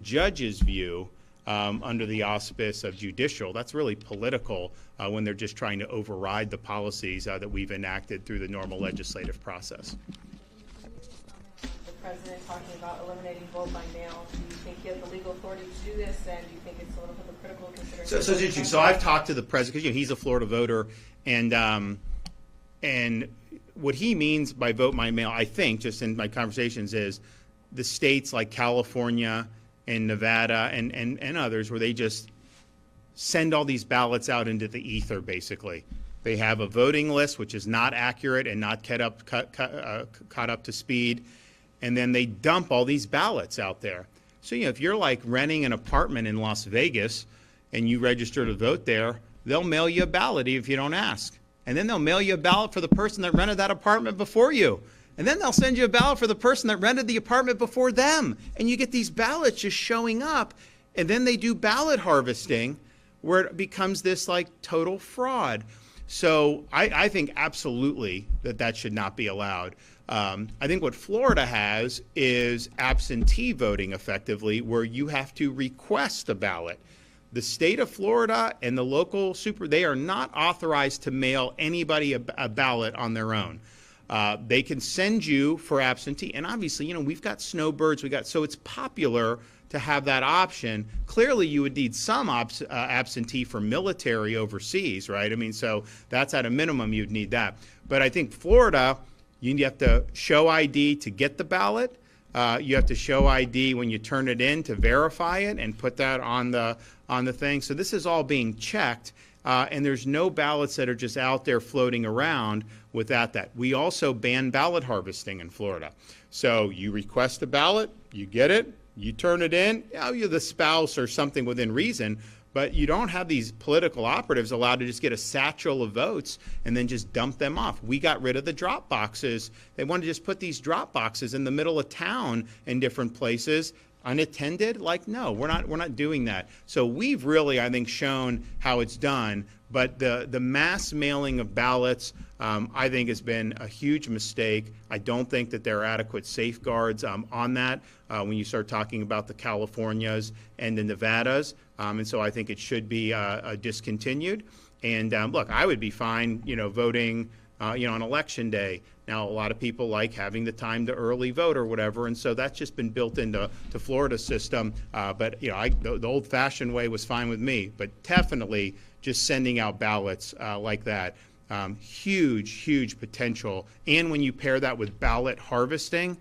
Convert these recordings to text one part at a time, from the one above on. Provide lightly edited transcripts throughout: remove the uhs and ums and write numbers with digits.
judge's view, under the auspice of judicial. That's really political when they're just trying to override the policies that we've enacted through the normal legislative process. The president talking about eliminating vote by mail. Do you think he has the legal authority to do this, and do you think it's a little bit of critical consideration? So it's interesting. So I've talked to the president, because he's a Florida voter, and what he means by vote by mail, I think, just in my conversations, is the states like California and Nevada and others where they just send all these ballots out into the ether, basically. They have a voting list which is not accurate and not caught up to speed, and then they dump all these ballots out there. So, if you're like renting an apartment in Las Vegas and you register to vote there, they'll mail you a ballot if you don't ask. And then they'll mail you a ballot for the person that rented that apartment before you. And then they'll send you a ballot for the person that rented the apartment before them. And you get these ballots just showing up. And then they do ballot harvesting where it becomes this like total fraud. So I think absolutely that should not be allowed. I think what Florida has is absentee voting effectively, where you have to request a ballot. The state of Florida and the local they are not authorized to mail anybody a ballot on their own. They can send you for absentee. And obviously, we've got snowbirds. So it's popular to have that option. Clearly, you would need some absentee for military overseas, right? I mean, so that's at a minimum, you'd need that. But I think Florida, you have to show ID to get the ballot. You have to show ID when you turn it in to verify it and put that on the thing. So this is all being checked. And there's no ballots that are just out there floating around without that. We also ban ballot harvesting in Florida. So you request a ballot, you get it, you turn it in, you're the spouse or something within reason, but you don't have these political operatives allowed to just get a satchel of votes and then just dump them off. We got rid of the drop boxes. They want to just put these drop boxes in the middle of town in different places. Unattended? Like, no, we're not doing that. So we've really, I think, shown how it's done. But the mass mailing of ballots, I think, has been a huge mistake. I don't think that there are adequate safeguards on that when you start talking about the Californias and the Nevadas. And so I think it should be discontinued. And look, I would be fine, voting, on election day. Now, a lot of people like having the time to early vote or whatever, and so that's just been built into Florida's system. But the old-fashioned way was fine with me. But definitely, just sending out ballots like that, huge potential. And when you pair that with ballot harvesting,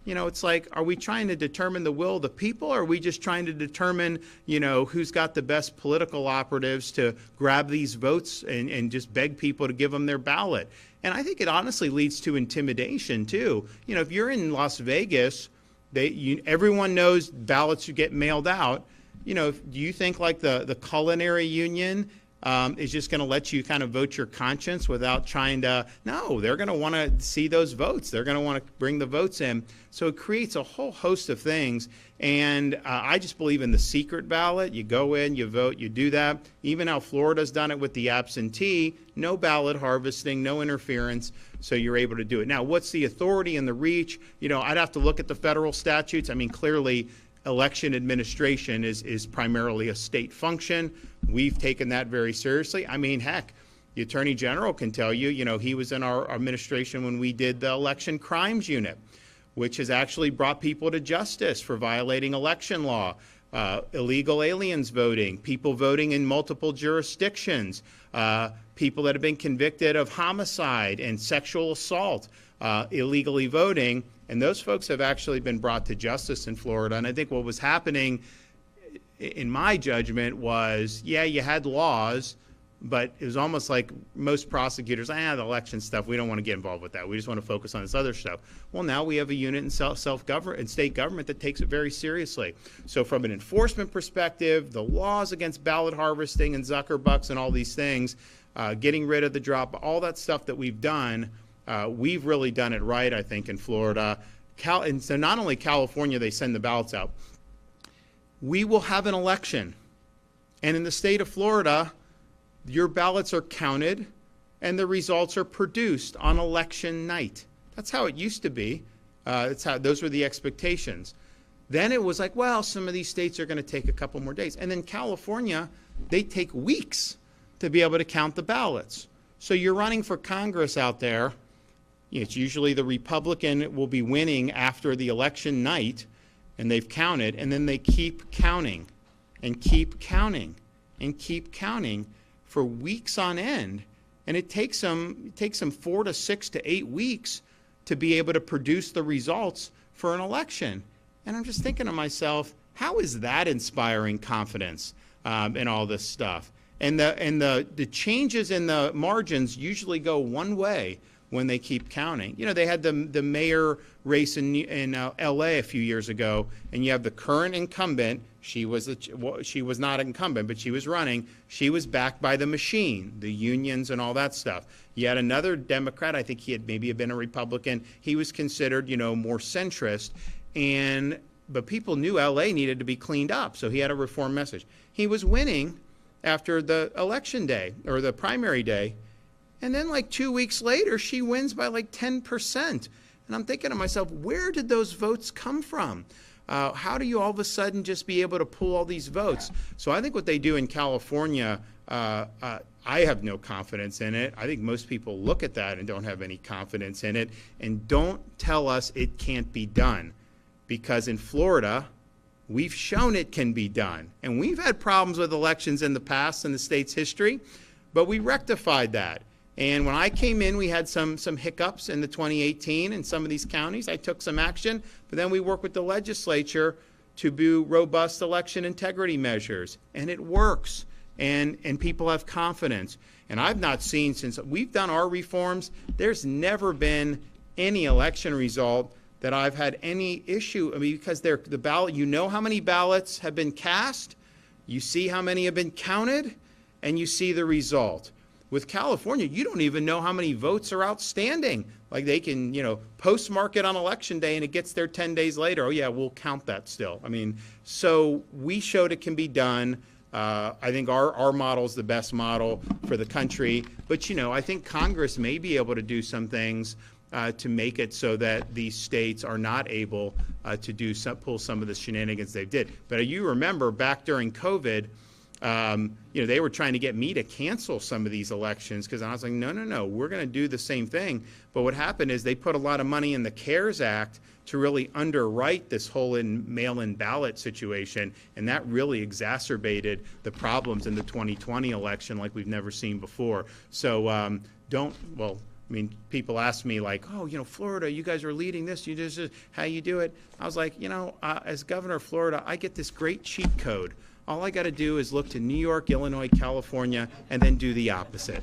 it's like, are we trying to determine the will of the people, or are we just trying to determine, who's got the best political operatives to grab these votes and just beg people to give them their ballot? And I think it honestly leads to intimidation, too. If you're in Las Vegas, everyone knows ballots should get mailed out. Do you think like the culinary union is just going to let you kind of vote your conscience without trying to? No, they're going to want to see those votes. They're going to want to bring the votes in. So it creates a whole host of things. And I just believe in the secret ballot. You go in, you vote, you do that. Even how Florida's done it with the absentee, no ballot harvesting, no interference. So you're able to do it. Now, what's the authority and the reach? I'd have to look at the federal statutes. I mean, clearly, election administration is primarily a state function. We've taken that very seriously. I mean, heck, the Attorney General can tell you, he was in our administration when we did the Election Crimes Unit, which has actually brought people to justice for violating election law, illegal aliens voting, people voting in multiple jurisdictions, people that have been convicted of homicide and sexual assault, illegally voting. And those folks have actually been brought to justice in Florida. And I think what was happening, in my judgment, was, you had laws, but it was almost like most prosecutors, the election stuff, we don't want to get involved with that. We just want to focus on this other stuff. Well, now we have a unit in self-government and state government that takes it very seriously. So from an enforcement perspective, the laws against ballot harvesting and Zuckerbucks and all these things, getting rid of the drop, all that stuff that we've done, we've really done it right, I think, in Florida. And so not only California, they send the ballots out. We will have an election. And in the state of Florida, your ballots are counted and the results are produced on election night. That's how it used to be. Those were the expectations. Then it was like, well, some of these states are going to take a couple more days. And then California, they take weeks to be able to count the ballots. So you're running for Congress out there. It's usually the Republican will be winning after the election night, and they've counted, and then they keep counting and keep counting and keep counting for weeks on end. And it takes them 4 to 6 to 8 weeks to be able to produce the results for an election. And I'm just thinking to myself, how is that inspiring confidence in all this stuff? And the changes in the margins usually go one way when they keep counting. You know, they had the mayor race in L.A. a few years ago, and you have the current incumbent. She was not incumbent, but she was running. She was backed by the machine, the unions and all that stuff. You had another Democrat. I think he had maybe been a Republican. He was considered, more centrist, but people knew L.A. needed to be cleaned up, so he had a reform message. He was winning after the election day or the primary day. And then like 2 weeks later, she wins by like 10%. And I'm thinking to myself, where did those votes come from? How do you all of a sudden just be able to pull all these votes? So I think what they do in California, I have no confidence in it. I think most people look at that and don't have any confidence in it. And don't tell us it can't be done. Because in Florida, we've shown it can be done. And we've had problems with elections in the past in the state's history, but we rectified that. And when I came in, we had some hiccups in the 2018 in some of these counties. I took some action, but then we worked with the legislature to do robust election integrity measures. And it works. And people have confidence. And I've not seen, since we've done our reforms, there's never been any election result that I've had any issue. I mean, because the ballot, you know how many ballots have been cast, you see how many have been counted, and you see the result. With California, you don't even know how many votes are outstanding. Like they can, postmark it on election day and it gets there 10 days later. Oh yeah, we'll count that still. I mean, so we showed it can be done. I think our model is the best model for the country. But, I think Congress may be able to do some things to make it so that these states are not able to pull some of the shenanigans they did. But you remember back during COVID, they were trying to get me to cancel some of these elections because I was like, no, we're going to do the same thing. But what happened is they put a lot of money in the CARES Act to really underwrite this whole mail-in ballot situation, and that really exacerbated the problems in the 2020 election like we've never seen before. So people ask me like, Florida, you guys are leading this. You just how you do it. I was like, as governor of Florida, I get this great cheat code. All I got to do is look to New York, Illinois, California, and then do the opposite.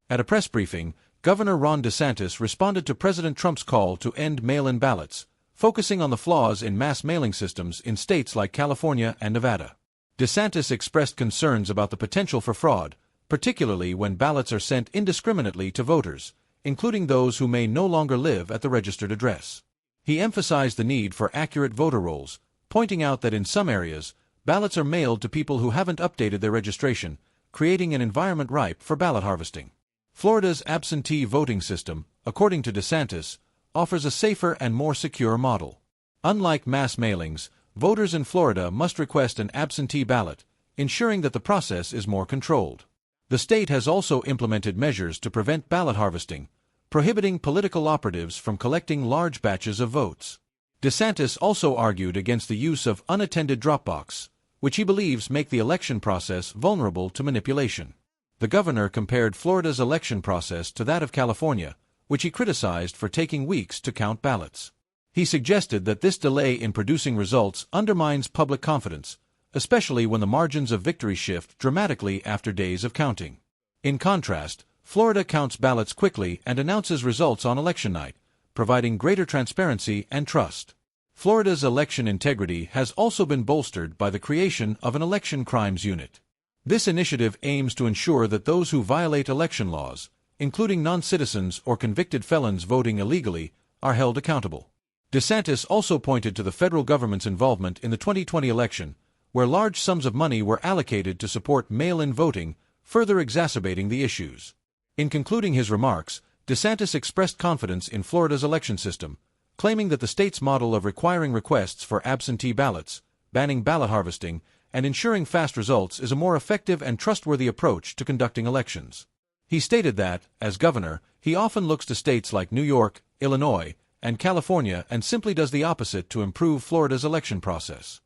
At a press briefing, Governor Ron DeSantis responded to President Trump's call to end mail-in ballots, focusing on the flaws in mass mailing systems in states like California and Nevada. DeSantis expressed concerns about the potential for fraud, particularly when ballots are sent indiscriminately to voters, including those who may no longer live at the registered address. He emphasized the need for accurate voter rolls, pointing out that in some areas, ballots are mailed to people who haven't updated their registration, creating an environment ripe for ballot harvesting. Florida's absentee voting system, according to DeSantis, offers a safer and more secure model. Unlike mass mailings, voters in Florida must request an absentee ballot, ensuring that the process is more controlled. The state has also implemented measures to prevent ballot harvesting, prohibiting political operatives from collecting large batches of votes. DeSantis also argued against the use of unattended drop box, which he believes make the election process vulnerable to manipulation. The governor compared Florida's election process to that of California, which he criticized for taking weeks to count ballots. He suggested that this delay in producing results undermines public confidence, especially when the margins of victory shift dramatically after days of counting. In contrast, Florida counts ballots quickly and announces results on election night, providing greater transparency and trust. Florida's election integrity has also been bolstered by the creation of an election crimes unit. This initiative aims to ensure that those who violate election laws, including non-citizens or convicted felons voting illegally, are held accountable. DeSantis also pointed to the federal government's involvement in the 2020 election, where large sums of money were allocated to support mail-in voting, further exacerbating the issues. In concluding his remarks, DeSantis expressed confidence in Florida's election system, claiming that the state's model of requiring requests for absentee ballots, banning ballot harvesting, and ensuring fast results is a more effective and trustworthy approach to conducting elections. He stated that, as governor, he often looks to states like New York, Illinois, and California and simply does the opposite to improve Florida's election process.